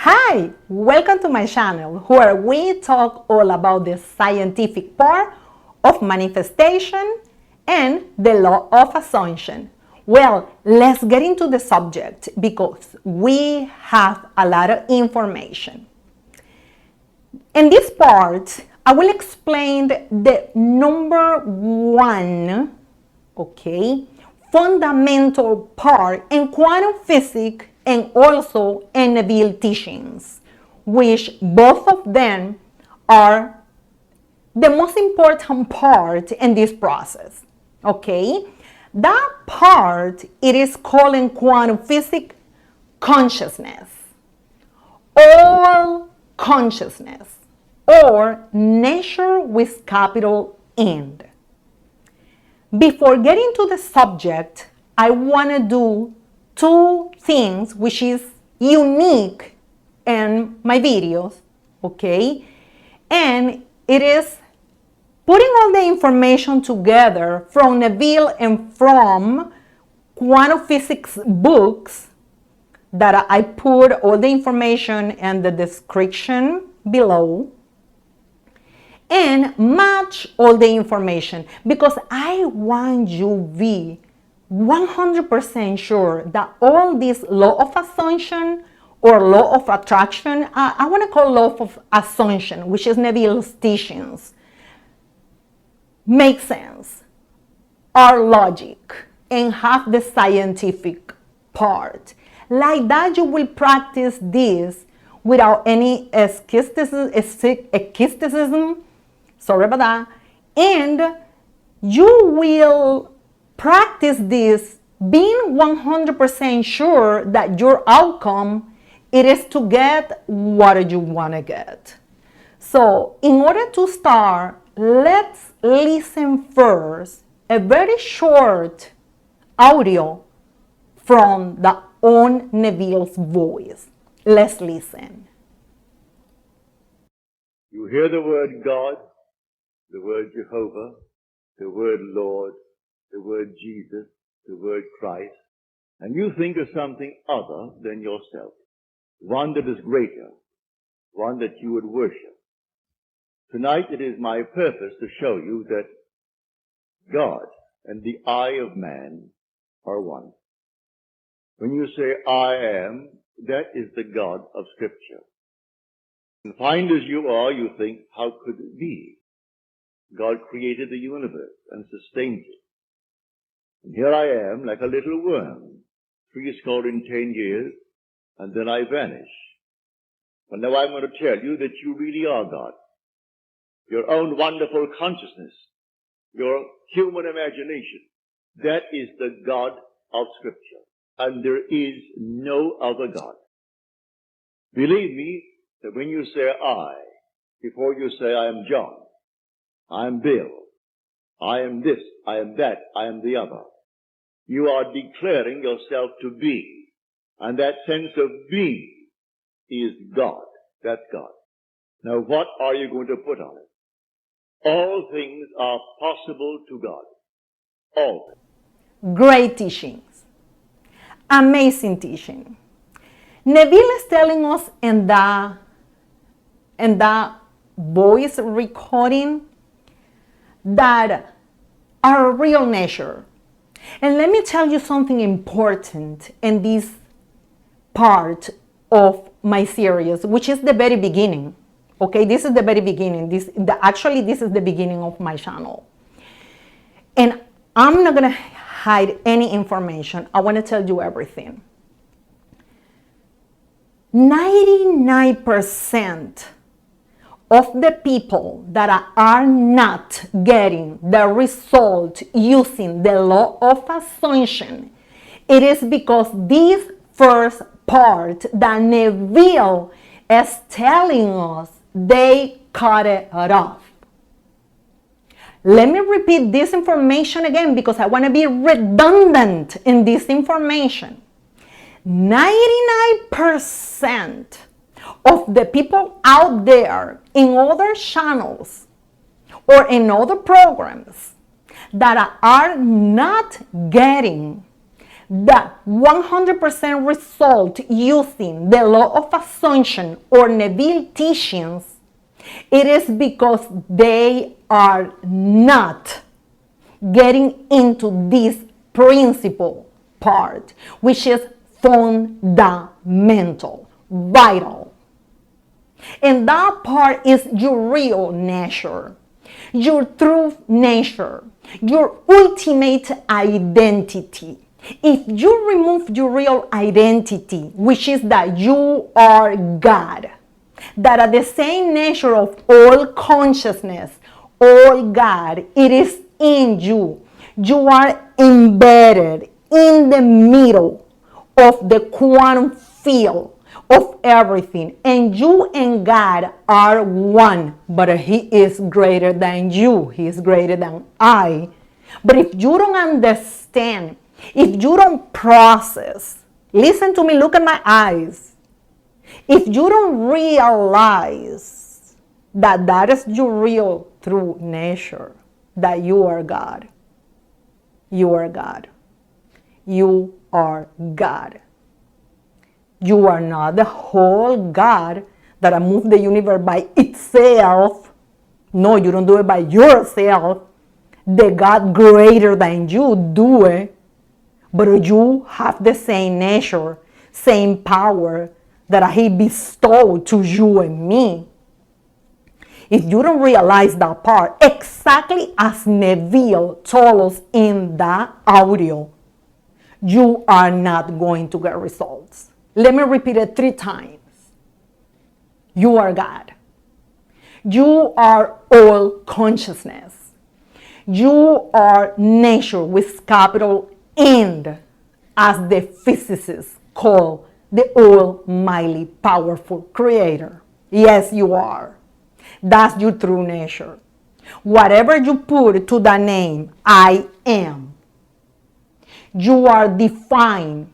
Hi, welcome to my channel where we talk all about the scientific part of manifestation and the law of assumption. Well, let's get into the subject because we have a lot of information. In this part, I will explain the number one, fundamental part in quantum physics and also in Neville teachings, which both of them are the most important part in this process. That part, it is called in quantum physics consciousness, all consciousness, or nature with capital N. Before getting to the subject, I want to do two things which is unique in my videos, and it is putting all the information together from Neville and from quantum physics books that I put all the information in the description below, and match all the information because I want you to be 100% sure that all this law of assumption or law of attraction, I want to call law of assumption, which is Neville's teachings, make sense, are logic, and have the scientific part. Like that, you will practice this without any skepticism, sorry about that, and you will practice this being 100% sure that your outcome it is to get what you want to get. So in order to start, let's listen first a very short audio from the own Neville's voice. Let's listen. You hear the word God, the word Jehovah, the word Lord, the word Jesus, the word Christ, and you think of something other than yourself, one that is greater, one that you would worship. Tonight it is my purpose to show you that God and the I of man are one. When you say I am, that is the God of Scripture. And find as you are, you think, how could it be? God created the universe and sustains it. And here I am, like a little worm, 10 years, and then I vanish. But now I'm going to tell you that you really are God. Your own wonderful consciousness, your human imagination, that is the God of Scripture. And there is no other God. Believe me, that when you say I, before you say I am John, I am Bill, I am this, I am that, I am the other, you are declaring yourself to be. And that sense of being is God. That's God. Now what are you going to put on it? All things are possible to God. All. Great teachings. Amazing teaching. Neville is telling us in the voice recording that our real nature. And let me tell you something important in this part of my series, which is the very beginning. This is the very beginning. Actually, this is the beginning of my channel. And I'm not going to hide any information. I want to tell you everything. 99% of the people that are not getting the result using the law of assumption, it is because this first part that Neville is telling us, they cut it off. Let me repeat this information again because I want to be redundant in this information. 99% of the people out there in other channels or in other programs that are not getting The 100% result using the law of assumption or Neville teachings, it is because they are not getting into this principle part, which is fundamental, vital. And that part is your real nature, your true nature, your ultimate identity. If you remove your real identity, which is that you are God, that are the same nature of all consciousness, all God, it is in you. You are embedded in the middle of the quantum field of everything, and you and God are one, but He is greater than you, He is greater than I. But if you don't understand, if you don't process, listen to me, look at my eyes, if you don't realize that that is your real true nature, that you are God, you are God, you are God. You are not the whole God that moved the universe by itself. No, you don't do it by yourself. The God greater than you do it. But you have the same nature, same power that He bestowed to you and me. If you don't realize that part, exactly as Neville told us in that audio, you are not going to get results. Let me repeat it 3 times. You are God. You are all consciousness. You are nature with capital N, as the physicists call the almighty powerful creator. Yes, you are. That's your true nature. Whatever you put to the name, I am, you are defined.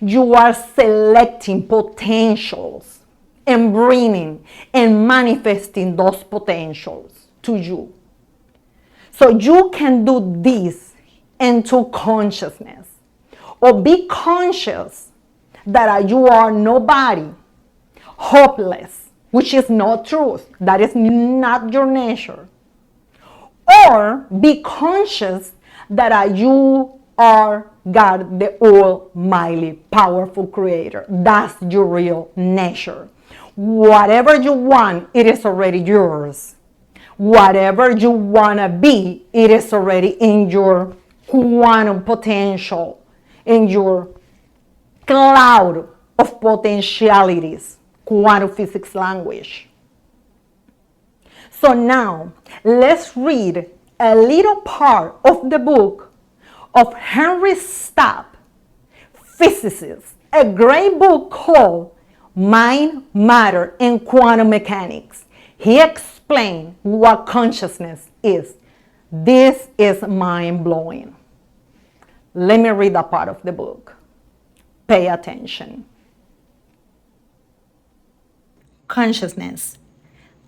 You are selecting potentials and bringing and manifesting those potentials to you. So you can do this into consciousness, or be conscious that you are nobody, hopeless, which is not truth. That is not your nature. Or be conscious that you are God, the almighty, powerful creator. That's your real nature. Whatever you want, it is already yours. Whatever you want to be, it is already in your quantum potential, in your cloud of potentialities, quantum physics language. So now, let's read a little part of the book of Henry Stapp, physicist, a great book called Mind, Matter, and Quantum Mechanics. He explained what consciousness is. This is mind-blowing. Let me read that part of the book. Pay attention. Consciousness.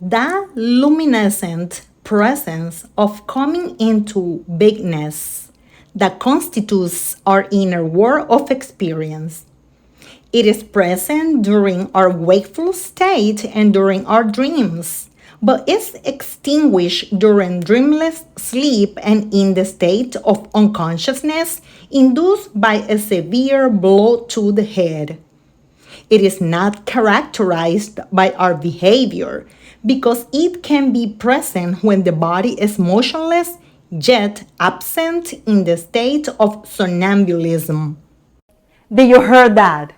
That luminescent presence of coming into bigness that constitutes our inner world of experience. It is present during our wakeful state and during our dreams, but is extinguished during dreamless sleep and in the state of unconsciousness induced by a severe blow to the head. It is not characterized by our behavior because it can be present when the body is motionless yet absent in the state of somnambulism. Did you hear that?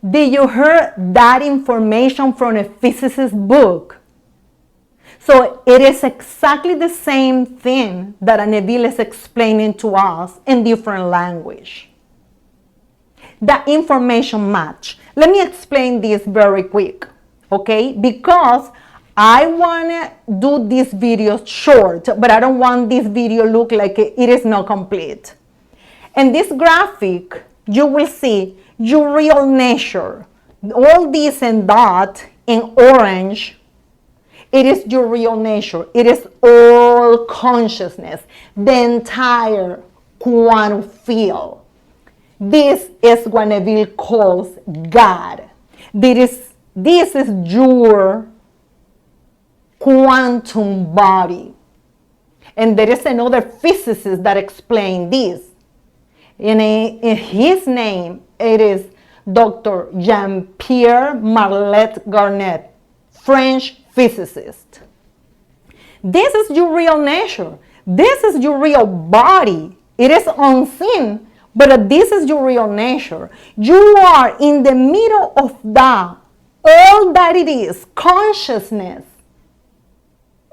Did you hear that information from a physicist's book? So it is exactly the same thing that Neville is explaining to us in different language. The information match. Let me explain this very quick, okay? Because I want to do this video short, but I don't want this video look like it is not complete. In this graphic, you will see your real nature. All this and that in orange, it is your real nature. It is all consciousness, the entire quantum field. This is what Neville calls God. This is your quantum body. And there is another physicist that explained this. In his name, it is Dr. Jean-Pierre Marlet Garnet, French physicist. This is your real nature. This is your real body. It is unseen, but this is your real nature. You are in the middle of that, all that it is, consciousness,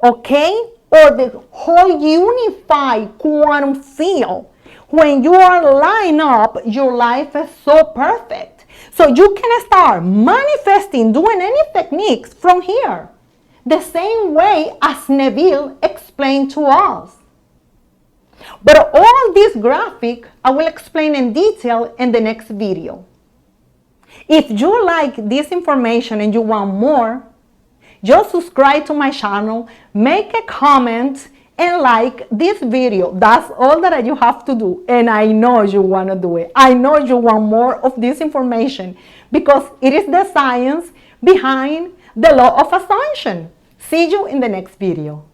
okay? Or the whole unified quantum field. When you are lined up, your life is so perfect. So you can start manifesting, doing any techniques from here. The same way as Neville explained to us. But all this graphic, I will explain in detail in the next video. If you like this information and you want more, just subscribe to my channel, make a comment, and like this video. That's all that you have to do. And I know you want to do it. I know you want more of this information because it is the science behind the law of assumption. See you in the next video.